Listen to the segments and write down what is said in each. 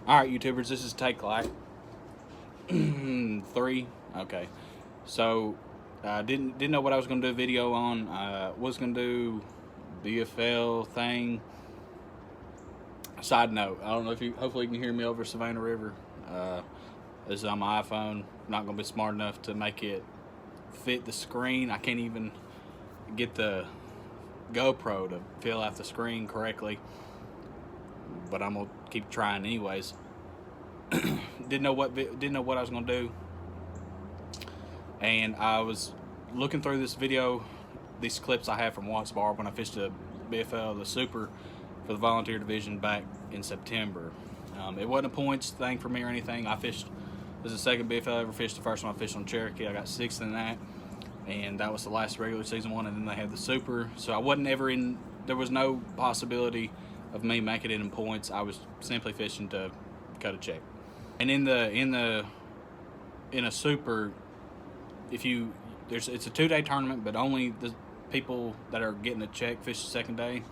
Alright, YouTubers, this is take like 3. Okay. So, didn't know what I was going to do a video on. Was going to do BFL thing. Side note, I don't know if hopefully you can hear me over Savannah River. This is on my iPhone. Not going to be smart enough to make it fit the screen. I can't even get the GoPro to fill out the screen correctly, but I'm gonna keep trying anyways. Didn't know what I was gonna do, and I was looking through this video, these clips I have from Watts Bar when I fished the BFL, the Super, for the volunteer division back in September. It wasn't a points thing for me or anything. This is the second BFL I ever fished. The first one I fished on Cherokee, I got 6th in that, and that was the last regular season one, and then they had the Super. So I wasn't ever in, there was no possibility of me making it in points. I was simply fishing to cut a check. And in a Super, it's a 2-day tournament, but only the people that are getting a check fish the second day.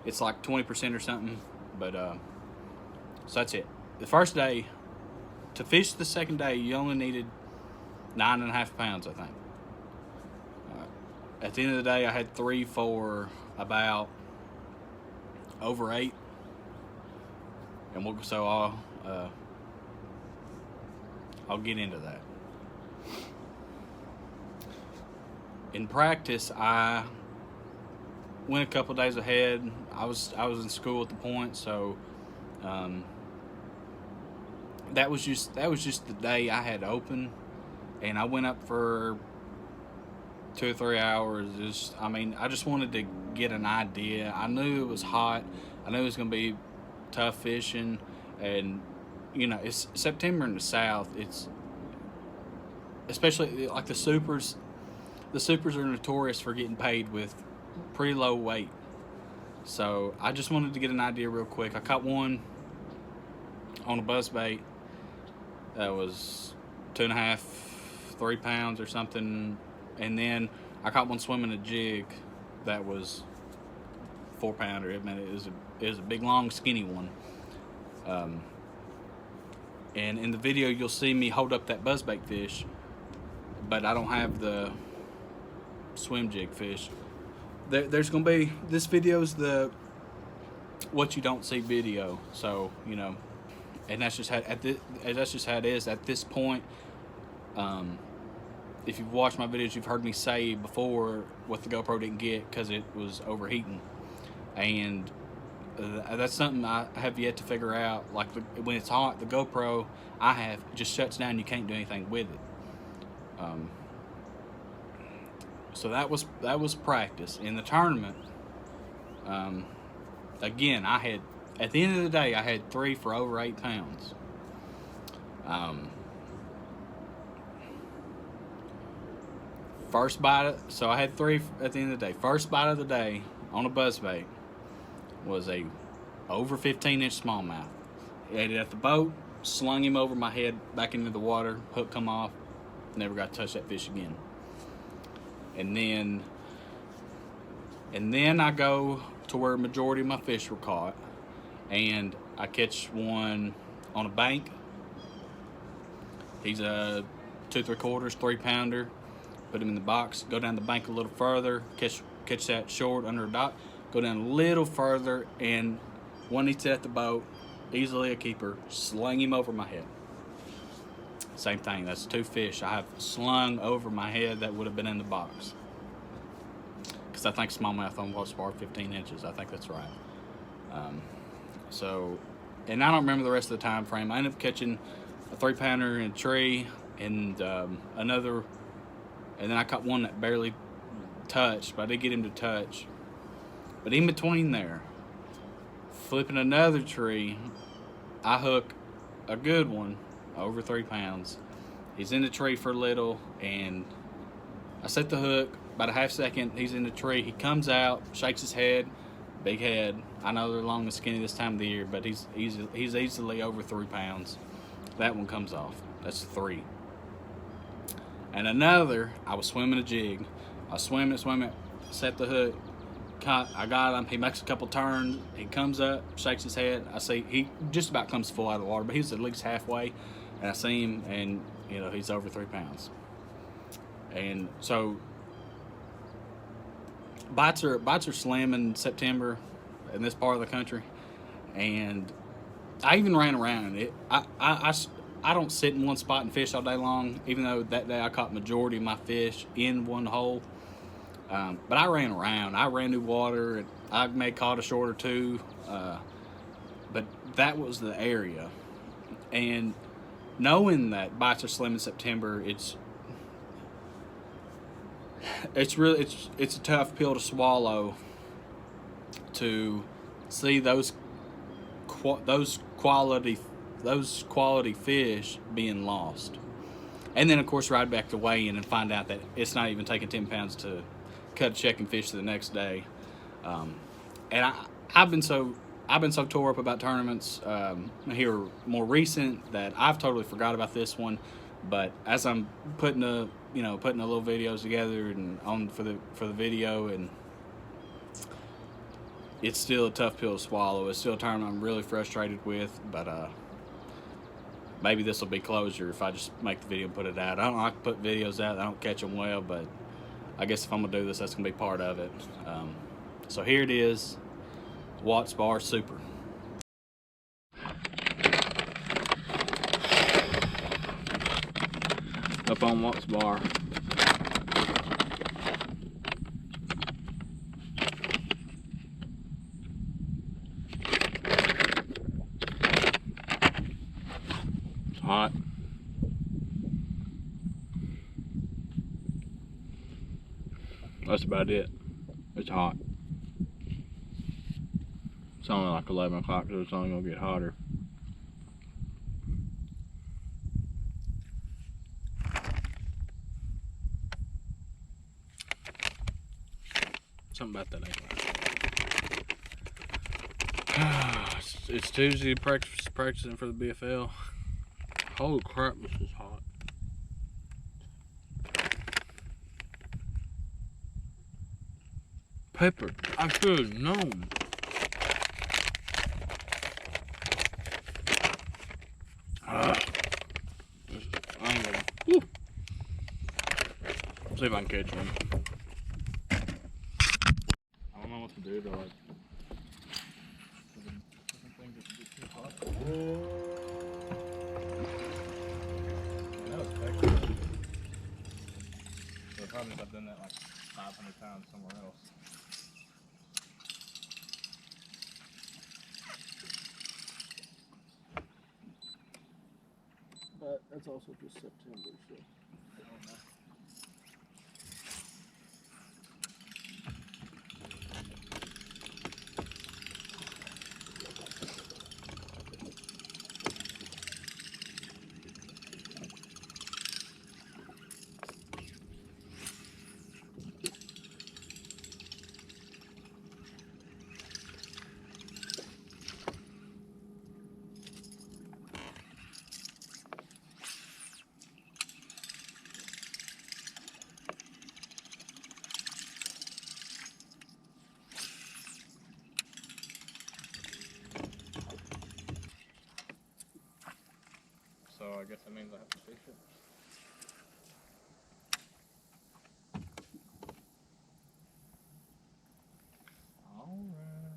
It's like 20% or something, but so that's it. The first day, to fish the second day, you only needed 9.5 pounds, I think. At the end of the day, I had 3 for about over 8, and I'll get into that. In practice, I went a couple days ahead. I was in school at the point, so that was just the day I had open, and I went up for 2 or 3 hours. I just wanted to get an idea. I knew it was hot. I knew it was going to be tough fishing, and it's September in the South. It's especially like the Supers. The Supers are notorious for getting paid with pretty low weight. So I just wanted to get an idea real quick. I caught one on a buzzbait that was 2.5, 3 pounds or something. And then I caught one swimming a jig that was 4 pounder. It was a big, long, skinny one. And in the video, you'll see me hold up that buzzbait fish, but I don't have the swim jig fish. There's gonna be, this video's the what you don't see video. So and that's just how it is at this point. If you've watched my videos, you've heard me say before what the GoPro didn't get because it was overheating, and that's something I have yet to figure out. Like when it's hot, the GoPro I have just shuts down. You can't do anything with it. So that was practice. In the tournament, again, at the end of the day, I had 3 for over 8 pounds. First bite, so I had 3 at the end of the day. First bite of the day on a buzzbait was a over 15-inch smallmouth. Ate it at the boat, slung him over my head back into the water, hook come off, never got to touch that fish again. And then I go to where a majority of my fish were caught, and I catch one on a bank. He's a 2 3/4, 3 pounder. Put him in the box, go down the bank a little further, catch that short under a dock, go down a little further, and one eats it at the boat, easily a keeper, sling him over my head. Same thing, that's 2 fish I have slung over my head that would have been in the box. Because I think smallmouth on Watts Bar 15 inches, I think that's right. And I don't remember the rest of the time frame. I ended up catching a 3 pounder in a tree, and another. And then I caught one that barely touched, but I did get him to touch. But in between there, flipping another tree, I hook a good one, over 3 pounds. He's in the tree for a little, and I set the hook. About a half second, he's in the tree. He comes out, shakes his head, big head. I know they're long and skinny this time of the year, but he's easily over 3 pounds. That one comes off. That's 3. And another, I was swimming a jig. I was swimming, set the hook, I got him. He makes a couple turns. He comes up, shakes his head. I see he just about comes full out of the water, but he's at least halfway. And I see him, and he's over 3 pounds. And so bites are slim in September in this part of the country, and I even ran around it. I don't sit in one spot and fish all day long, even though that day I caught majority of my fish in one hole. But I ran around. I ran new water, and I may caught a short or two. But that was the area, and knowing that bites are slim in September, it's a tough pill to swallow to see those quality fish being lost, and then of course ride back to weigh in and find out that it's not even taking 10 pounds to cut a checking fish the next day. And I've been so tore up about tournaments here more recent that I've totally forgot about this one. But as I'm putting a little videos together and on for the video, and it's still a tough pill to swallow. It's still a tournament I'm really frustrated with, but maybe this will be closure if I just make the video and put it out. I don't like to put videos out. I don't catch them well, but I guess if I'm gonna do this, that's gonna be part of it. So here it is, Watts Bar Super. Up on Watts Bar. It's hot. That's about it. It's hot. It's only like 11 o'clock, so it's only gonna get hotter. Something about that ain't right. It's Tuesday, practicing for the BFL. Holy crap, this is hot. Pepper, I should have known. I ain't gonna. Whew. See if I can catch one. I don't know what to do to like. Different things that get too hot. That was excellent. So probably I've done that like 500 times somewhere else. But that's also just September, so I don't know. So I guess that means I have to fish it. Alright.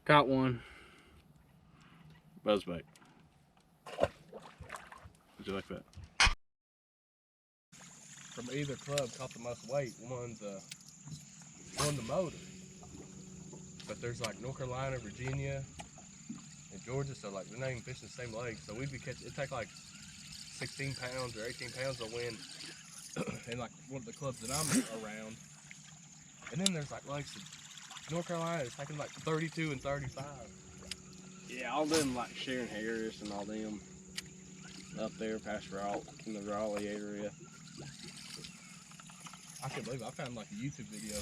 Got one. Buzzbait. Would you like that? From either club caught the most weight. Won the motor. But there's like North Carolina, Virginia, and Georgia, so like they're not even fishing the same lake. So we'd be catching. It'd take like 16 pounds or 18 pounds to win and like one of the clubs that I'm around. And then there's like lakes in North Carolina is taking like 32 and 35. Yeah, all them like Sharon Harris and all them up there past Raleigh, in the Raleigh area. I can't believe it. I found like a YouTube video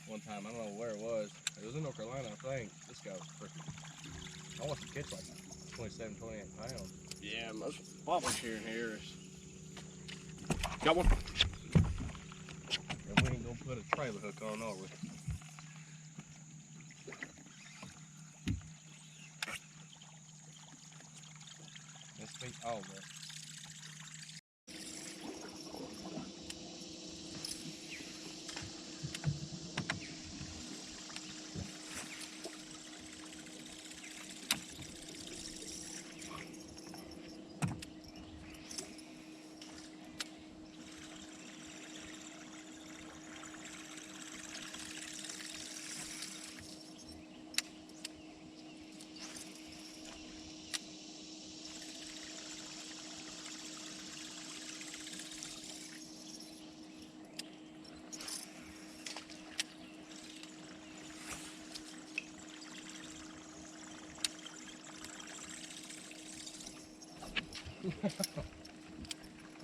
one time. I don't know where it was. It was in North Carolina, I think. This guy was freaking. I watched him catch like 27, 28 pounds. Yeah, most probably Sharon Harris. Got one. And we ain't gonna put a trailer hook on, are we? Let's beat all that.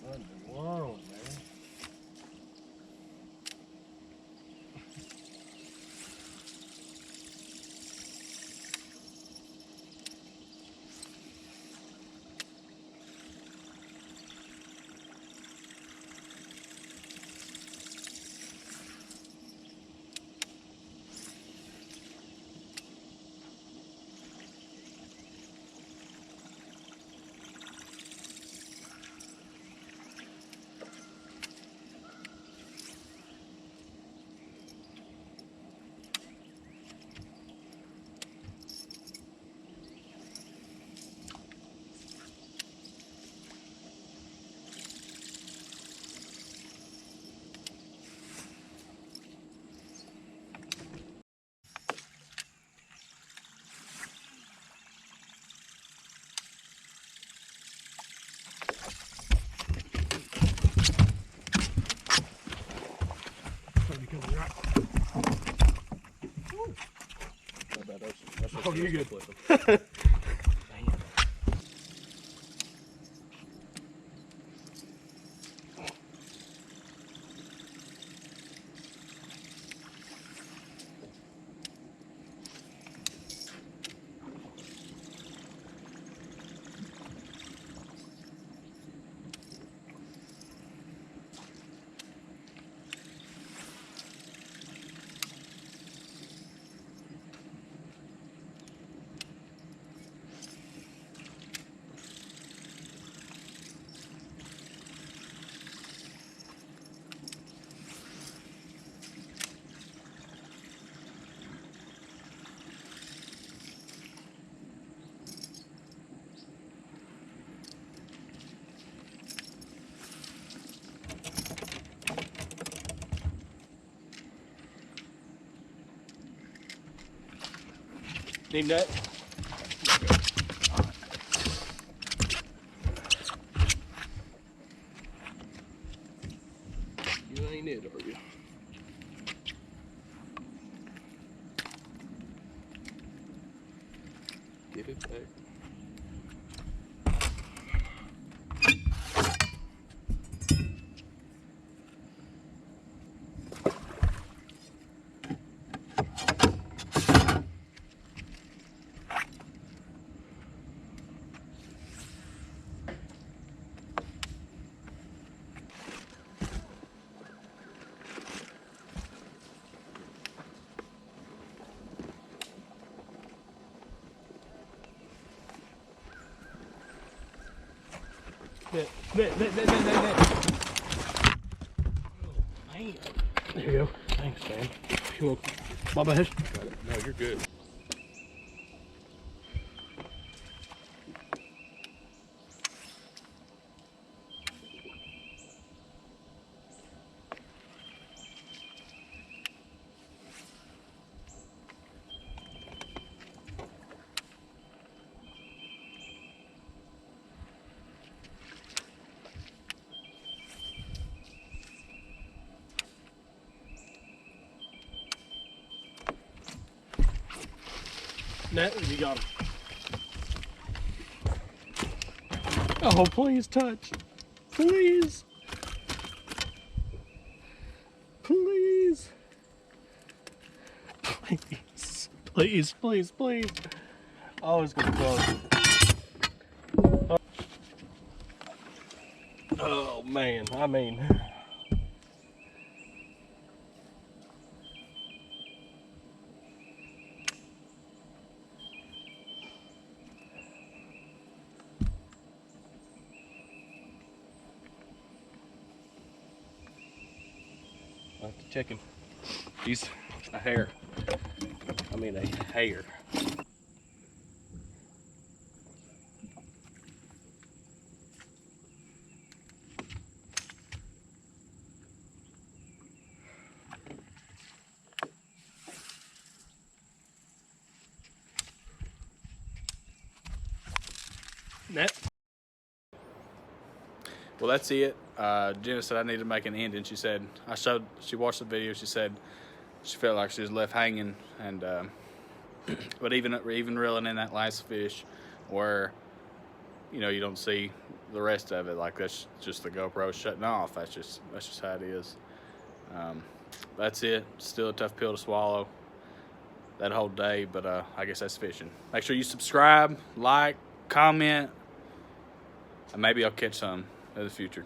What in the world, man? Oh, you're good. Need nut? You ain't it, are you? Give it back. Net. Oh, man. There you go. Thanks, man. You welcome. My bad. No, you're good. Net, you got him. Oh, please touch. Please. Please. Please. Please, please, please. Oh, it's gonna close. Oh man, I mean. Like the chicken. He's a hare. I mean a hare. Net. Well, that's it. Jenna said I needed to make an ending. She said she watched the video. She said she felt like she was left hanging, and but even reeling in that last fish, where you don't see the rest of it, like that's just the GoPro shutting off. That's just how it is. That's it. Still a tough pill to swallow that whole day, but I guess that's fishing. Make sure you subscribe, like, comment, and maybe I'll catch some in the future.